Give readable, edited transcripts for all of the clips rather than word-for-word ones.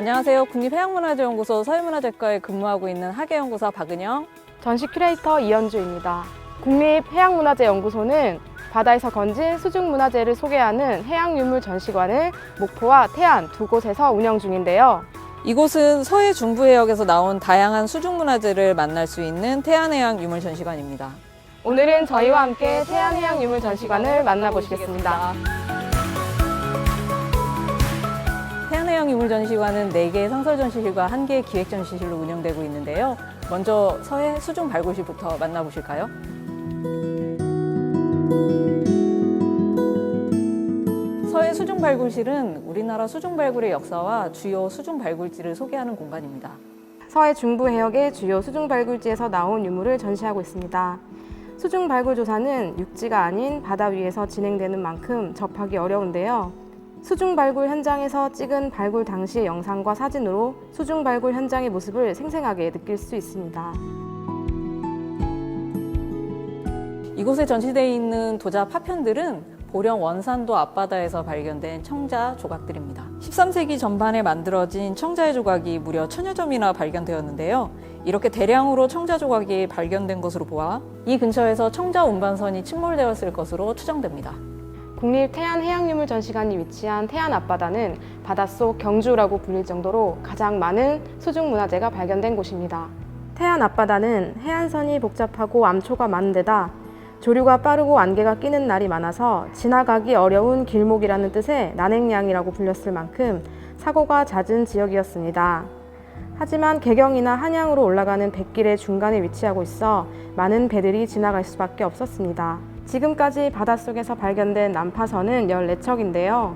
안녕하세요. 국립해양문화재연구소 서해문화재과에 근무하고 있는 학예연구사 박은영. 전시 큐레이터 이현주입니다. 국립해양문화재연구소는 바다에서 건진 수중문화재를 소개하는 해양유물 전시관을 목포와 태안 두 곳에서 운영 중인데요. 이곳은 서해 중부해역에서 나온 다양한 수중문화재를 만날 수 있는 태안해양유물전시관입니다. 오늘은 저희와 함께 태안해양유물전시관을 만나보시겠습니다. 태안해양유물전시관은 4개의 상설전시실과 1개의 기획전시실로 운영되고 있는데요. 먼저 서해 수중발굴실부터 만나보실까요? 서해 수중발굴실은 우리나라 수중발굴의 역사와 주요 수중발굴지를 소개하는 공간입니다. 서해 중부 해역의 주요 수중발굴지에서 나온 유물을 전시하고 있습니다. 수중발굴 조사는 육지가 아닌 바다 위에서 진행되는 만큼 접하기 어려운데요. 수중발굴 현장에서 찍은 발굴 당시의 영상과 사진으로 수중발굴 현장의 모습을 생생하게 느낄 수 있습니다. 이곳에 전시되어 있는 도자 파편들은 보령 원산도 앞바다에서 발견된 청자 조각들입니다. 13세기 전반에 만들어진 청자의 조각이 무려 1000여 점이나 발견되었는데요. 이렇게 대량으로 청자 조각이 발견된 것으로 보아 이 근처에서 청자 운반선이 침몰되었을 것으로 추정됩니다. 국립태안해양유물전시관이 위치한 태안 앞바다는 바닷속 경주라고 불릴 정도로 가장 많은 수중문화재가 발견된 곳입니다. 태안 앞바다는 해안선이 복잡하고 암초가 많은 데다 조류가 빠르고 안개가 끼는 날이 많아서 지나가기 어려운 길목이라는 뜻의 난행량이라고 불렸을 만큼 사고가 잦은 지역이었습니다. 하지만 개경이나 한양으로 올라가는 뱃길의 중간에 위치하고 있어 많은 배들이 지나갈 수밖에 없었습니다. 지금까지 바닷속에서 발견된 난파선은 14척인데요.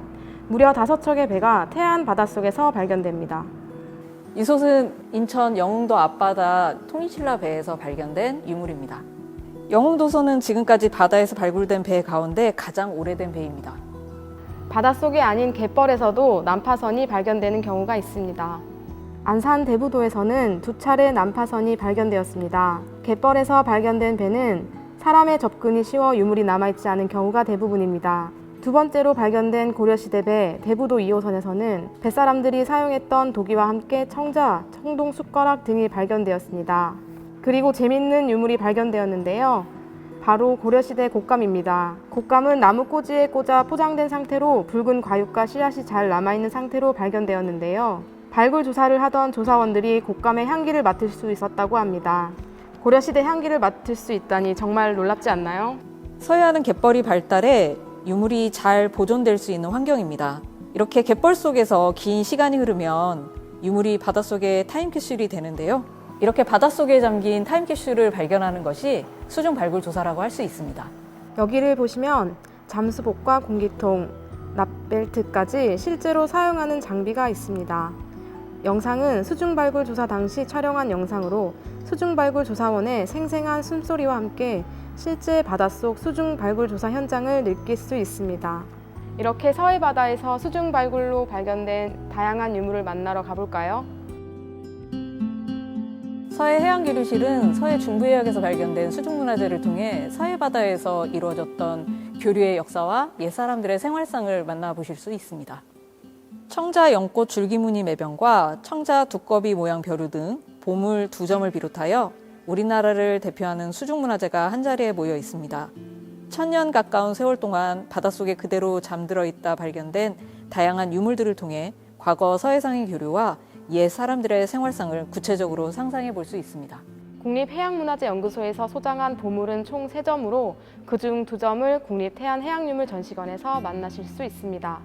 무려 5척의 배가 태안 바닷속에서 발견됩니다. 이곳은 인천 영흥도 앞바다 통이칠라 배에서 발견된 유물입니다. 영흥도선은 지금까지 바다에서 발굴된 배 가운데 가장 오래된 배입니다. 바닷속이 아닌 갯벌에서도 난파선이 발견되는 경우가 있습니다. 안산 대부도에서는 2차례 난파선이 발견되었습니다. 갯벌에서 발견된 배는 사람의 접근이 쉬워 유물이 남아있지 않은 경우가 대부분입니다. 두 번째로 발견된 고려시대 배 대부도 2호선에서는 뱃사람들이 사용했던 도기와 함께 청자, 청동 숟가락 등이 발견되었습니다. 그리고 재밌는 유물이 발견되었는데요. 바로 고려시대 곶감입니다. 곶감은 나무꽂이에 꽂아 포장된 상태로 붉은 과육과 씨앗이 잘 남아있는 상태로 발견되었는데요. 발굴 조사를 하던 조사원들이 곶감의 향기를 맡을 수 있었다고 합니다. 고려시대 향기를 맡을 수 있다니 정말 놀랍지 않나요? 서해안은 갯벌이 발달해 유물이 잘 보존될 수 있는 환경입니다. 이렇게 갯벌 속에서 긴 시간이 흐르면 유물이 바닷속에 타임캡슐이 되는데요. 이렇게 바닷속에 잠긴 타임캡슐을 발견하는 것이 수중 발굴 조사라고 할 수 있습니다. 여기를 보시면 잠수복과 공기통, 납벨트까지 실제로 사용하는 장비가 있습니다. 영상은 수중발굴 조사 당시 촬영한 영상으로 수중발굴 조사원의 생생한 숨소리와 함께 실제 바닷속 수중발굴 조사 현장을 느낄 수 있습니다. 이렇게 서해 바다에서 수중발굴로 발견된 다양한 유물을 만나러 가볼까요? 서해 해양교류실은 서해 중부해역에서 발견된 수중문화재를 통해 서해 바다에서 이루어졌던 교류의 역사와 옛사람들의 생활상을 만나보실 수 있습니다. 청자 연꽃 줄기무늬 매병과 청자 두꺼비 모양 벼루 등 보물 2점을 비롯하여 우리나라를 대표하는 수중문화재가 한자리에 모여 있습니다. 1000년 가까운 세월 동안 바닷속에 그대로 잠들어 있다 발견된 다양한 유물들을 통해 과거 서해상의 교류와 옛 사람들의 생활상을 구체적으로 상상해 볼 수 있습니다. 국립해양문화재연구소에서 소장한 보물은 총 3점으로 그중 2점을 국립태안해양유물전시관에서 만나실 수 있습니다.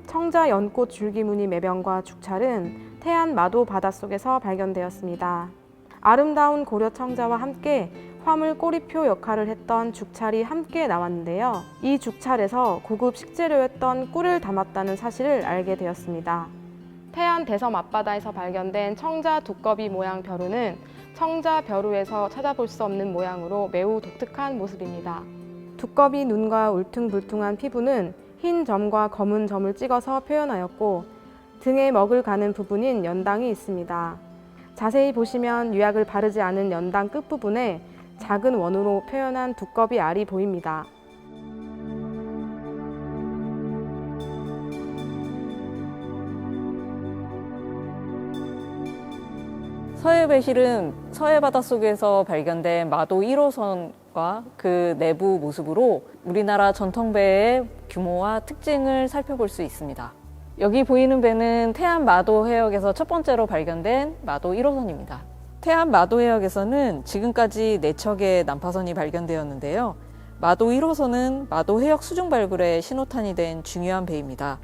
청자 연꽃 줄기무늬 매병과 죽찰은 태안 마도 바닷속에서 발견되었습니다. 아름다운 고려 청자와 함께 화물 꼬리표 역할을 했던 죽찰이 함께 나왔는데요. 이 죽찰에서 고급 식재료였던 꿀을 담았다는 사실을 알게 되었습니다. 태안 대섬 앞바다에서 발견된 청자 두꺼비 모양 벼루는 청자 벼루에서 찾아볼 수 없는 모양으로 매우 독특한 모습입니다. 두꺼비 눈과 울퉁불퉁한 피부는 흰 점과 검은 점을 찍어서 표현하였고 등에 먹을 가는 부분인 연당이 있습니다. 자세히 보시면 유약을 바르지 않은 연당 끝부분에 작은 원으로 표현한 두꺼비 알이 보입니다. 서해 배실은 서해 바닷속에서 발견된 마도 1호선과 그 내부 모습으로 우리나라 전통배의 규모와 특징을 살펴볼 수 있습니다. 여기 보이는 배는 태안 마도 해역에서 첫 번째로 발견된 마도 1호선입니다. 태안 마도 해역에서는 지금까지 4척의 난파선이 발견되었는데요. 마도 1호선은 마도 해역 수중 발굴의 신호탄이 된 중요한 배입니다.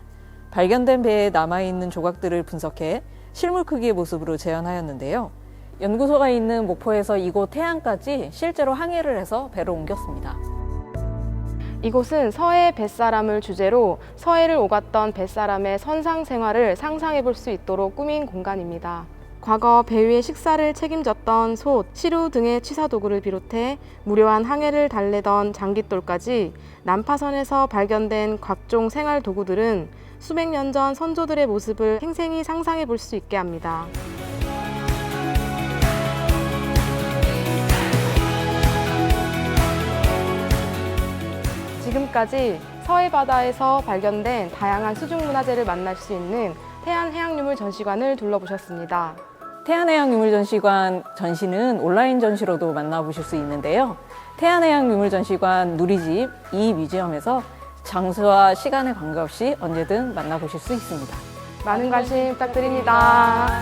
발견된 배에 남아있는 조각들을 분석해 실물 크기의 모습으로 재현하였는데요. 연구소가 있는 목포에서 이곳 태안까지 실제로 항해를 해서 배를 옮겼습니다. 이곳은 서해 뱃사람을 주제로 서해를 오갔던 뱃사람의 선상 생활을 상상해 볼 수 있도록 꾸민 공간입니다. 과거 배 위의 식사를 책임졌던 솥, 시루 등의 취사 도구를 비롯해 무료한 항해를 달래던 장깃돌까지 난파선에서 발견된 각종 생활 도구들은 수백 년 전 선조들의 모습을 생생히 상상해 볼 수 있게 합니다. 지금까지 서해 바다에서 발견된 다양한 수중문화재를 만날 수 있는 태안해양유물 전시관을 둘러보셨습니다. 태안해양유물전시관 전시는 온라인 전시로도 만나보실 수 있는데요. 태안해양유물전시관 누리집 이 뮤지엄에서 장소와 시간에 관계없이 언제든 만나보실 수 있습니다. 많은 관심 부탁드립니다.